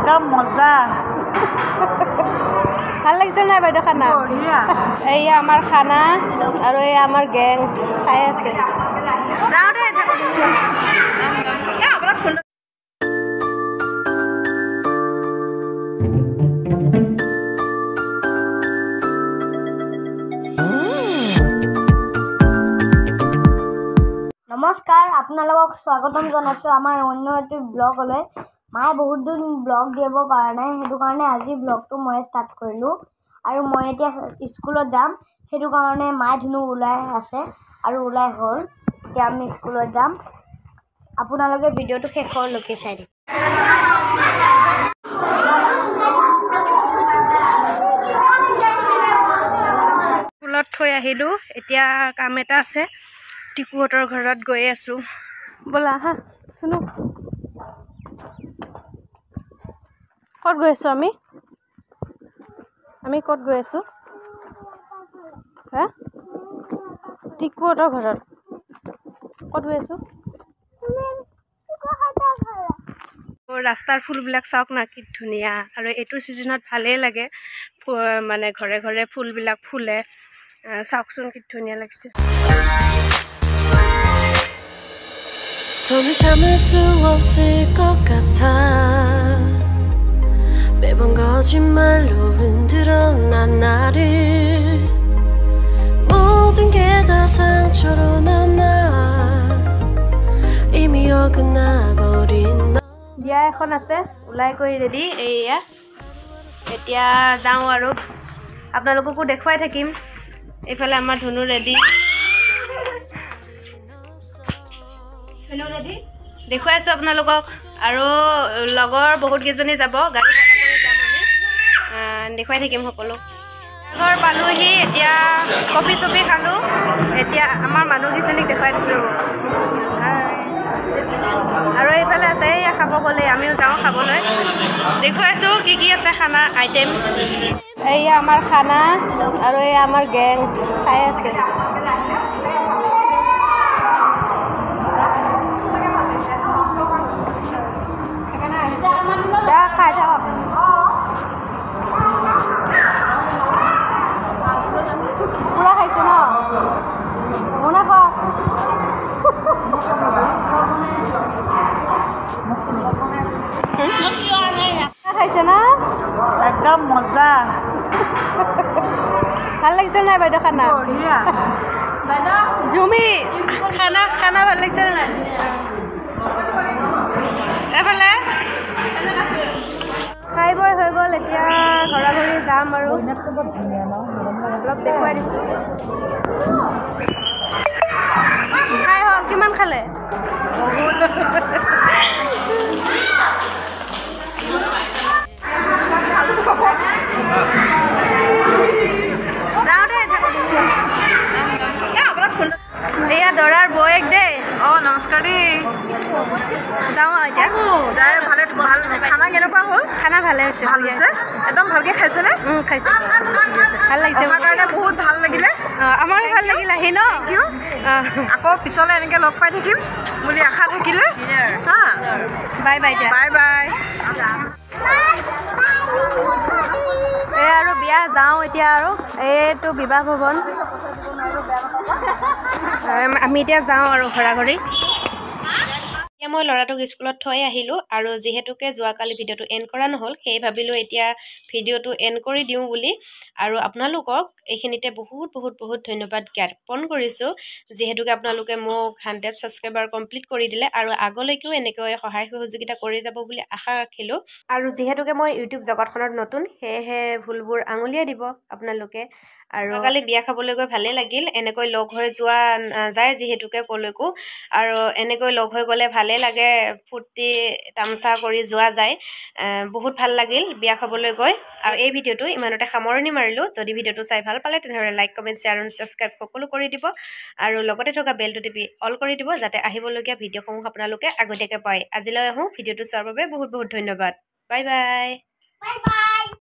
একদম মজা ভাল লাগিছে নাই বাইদেউ খানা এই আমাৰ খানা আৰু এই আমাৰ গেং খাই আছে যাওঁ দে নমস্কাৰ আপোনালোকক স্বাগতম জনাইছোঁ আমাৰ অন্য এটি ব্লগলৈ মায়ে বহুত দিন ব্লগ দিব পৰা নাই সেইটো কাৰণে আজি ব্লগটো মই ষ্টাৰ্ট কৰিলোঁ আৰু মই এতিয়া স্কুলত যাম সেইটো কাৰণে মায়ে ধুনু ওলাই আছে আৰু ওলাই হ'ল এতিয়া আমি স্কুলত যাম আপোনালোকে ভিডিঅ'টো শেষলৈকে চাই দিম স্কুলত থৈ আহিলোঁ এতিয়া কাম এটা আছে টিপুহঁতৰ ঘৰত গৈ আছোঁ ব'লা হা শুনো ক'ত গৈ আছোঁ আমি ক'ত গৈ আছোঁ হা টিকুহঁতৰ ঘৰত ক'ত গৈ আছোঁ ৰাস্তাৰ ফুলবিলাক চাওক না কি ধুনীয়া আৰু এইটো ছিজনত ভালেই লাগে মানে ঘৰে ঘৰে ফুলবিলাক ফুলে চাওকচোন কি ধুনীয়া লাগিছে 더는 참을 수 없을 것 같아 매번 거짓말로 흔들어 난 나를 모든 게 다 상처로 남아 이미 어긋나버린 너 বিয়া এখন আছে ওলাই কৰি ৰেডি এইয়া এতিয়া যাওঁ আৰু আপোনালোককো দেখুৱাই থাকিম এইফালে আমাৰ ধুনু ৰেডি দেখুৱাই আছোঁ আপোনালোকক আৰু লগৰ বহুত কেইজনী যাব গাড়ী ভাড়া কৰি যাম আমি দেখুৱাই থাকিম সকলো ঘৰ পালোহি এতিয়া কফি চফি খালোঁ এতিয়া আমাৰ মানুহকেইজনীক দেখুৱাই দিছোঁ আৰু এইফালে আছে এয়া খাব গ'লে আমিও যাওঁ খাবলৈ দেখুৱাইছোঁ কি কি আছে খানা আইটেম এইয়া আমাৰ খানা আৰু এই আমাৰ গেং খাই আছে খাই থাকক পুৰা খাইছে ন মোনা খাওক খাইছে না একদম মজা ভাল লাগিছে নাই বাইদেউ খানা জুমি খানা ভাল লাগিছে নাই এফালে খাই বৈ হৈ গ'ল এতিয়া ঘৰা ঘৰি যাম আৰু অলপ দেখুৱাই দিছোঁ খাই হওক কিমান খালে যাওঁ দে এয়া দৰাৰ বৌয়েক দেই নমস্কাৰ দেই যাওঁ এতিয়া যাই ভালে ভাল খানা কেনেকুৱা হ'ল খানা ভালে হৈছে ভাল হৈছে একদম ভালকৈ খাইছেনে খাইছোঁ ভাল লাগিছে অহাৰ কাৰণে বহুত ভাল লাগিলে আমাৰো ভাল লাগিল আহি ন আকৌ পিছলৈ এনেকৈ লগ পাই থাকিম বুলি আশা থাকিলে হা বাই বাই দিয়া বাই বাই এই আৰু বিয়া যাওঁ এতিয়া আৰু এইটো বিবাহ ভৱন আমি এতিয়া যাওঁ আৰু ঘৰা ঘৰি এতিয়া মই ল'ৰাটোক স্কুলত থৈ আহিলোঁ আৰু যিহেতুকে যোৱাকালি ভিডিঅ'টো এণ্ড কৰা নহ'ল সেয়ে ভাবিলোঁ এতিয়া ভিডিঅ'টো এণ্ড কৰি দিওঁ বুলি আৰু আপোনালোকক এইখিনিতে বহুত বহুত বহুত ধন্যবাদ জ্ঞাপন কৰিছোঁ যিহেতুকে আপোনালোকে মোক 100 ছাবস্ক্ৰাইবাৰ কমপ্লিট কৰি দিলে আৰু আগলৈকেও এনেকৈ সহায় সহযোগিতা কৰি যাব বুলি আশা ৰাখিলোঁ আৰু যিহেতুকে মই ইউটিউব জগতখনত নতুন সেয়েহে ভুলবোৰ আঙুলিয়াই দিব আপোনালোকে আৰু কালি বিয়া খাবলৈ গৈ ভালেই লাগিল এনেকৈ লগ হৈ যোৱা নাযায় যিহেতুকে ক'লৈকো আৰু এনেকৈ লগ হৈ গ'লে ভালেই লাগে ফূৰ্তি তামচা কৰি যোৱা যায় বহুত ভাল লাগিল বিয়া খাবলৈ গৈ আৰু এই ভিডিঅ'টো ইমানতে সামৰণি মাৰিলোঁ যদি ভিডিঅ'টো চাই ভাল পালে তেনেহ'লে লাইক কমেণ্ট শ্বেয়াৰ আৰু ছাবস্ক্ৰাইব সকলো কৰি দিব আৰু লগতে থকা বেলটো টিপি অল কৰি দিব যাতে আহিবলগীয়া ভিডিঅ'সমূহ আপোনালোকে আগতীয়াকৈ পায় আজিলৈ আহোঁ ভিডিঅ'টো চোৱাৰ বাবে বহুত বহুত ধন্যবাদ বাই বাই